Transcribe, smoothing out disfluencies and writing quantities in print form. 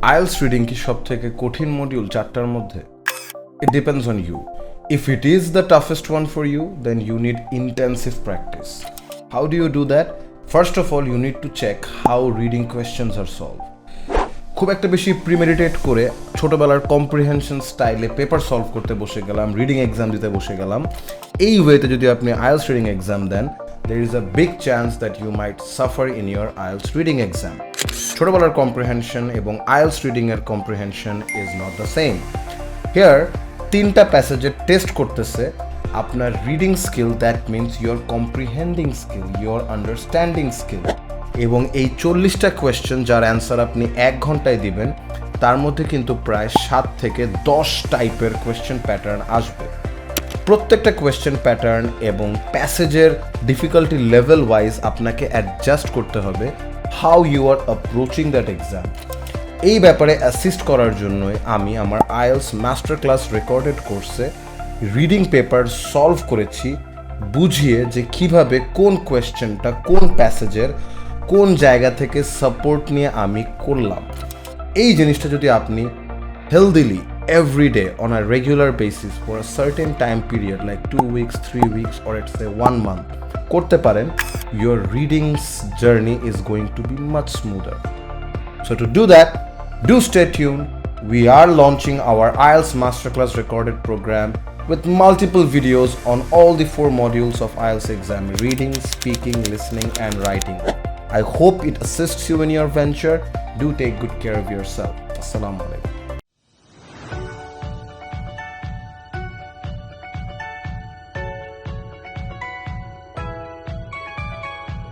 IELTS reading কি সবথেকে কঠিন মডিউল চারটার মধ্যে? It depends on you. If it is the toughest one for you, then you need intensive practice. How do you do that? First of all, you need to check how reading questions are solved. খুব একটা বেশি প্রিমেডিটেট করে ছোটবেলার comprehension স্টাইলে paper solve করতে বসে গেলাম, reading exam দিতে বসে গেলাম, এই ওয়েতে যদি আপনি IELTS রিডিং এক্সাম দেন, there is a big chance that you might suffer in your IELTS reading exam. ছোটবেলার কম্প্রিহেনশন এবং IELTS রিডিং এর comprehension is not the same. Here তিনটা প্যাসেজের টেস্ট করতেছে আপনার reading skill, that means your comprehending skill, your understanding skill, এবং এই 40টা question যার অ্যান্সার আপনি 1 ঘন্টায় দিবেন, তার মধ্যে কিন্তু প্রায় 7 থেকে 10 টাইপের কোয়েশ্চেন প্যাটার্ন আসবে। প্রত্যেকটা কোয়েশ্চেন প্যাটার্ন এবং প্যাসেজের ডিফিকাল্টি লেভেল ওয়াইজ আপনাকে অ্যাডজাস্ট করতে হবে how you are approaching that exam. এই ব্যাপারে অ্যাসিস্ট করার জন্যই আমি আমার IELTS মাস্টার ক্লাস রেকর্ডেড কোর্সে রিডিং পেপার সলভ করেছি, বুঝিয়ে যে কিভাবে কোন কোয়েশ্চেনটা কোন প্যাসেজের কোন জায়গা থেকে সাপোর্ট নিয়ে আমি করলাম। এই জিনিসটা যদি আপনি হেলদিলি every day on a regular basis for a certain time period like 2 weeks, 3 weeks, or let's say 1 month করতে পারেন, your reading journey is going to be much smoother. So to do that, do stay tuned. We are launching our IELTS Masterclass recorded program with multiple videos on all the 4 modules of IELTS exam: reading, speaking, listening, and writing. I hope it assists you in your venture. Do take good care of yourself. Assalamu alaikum.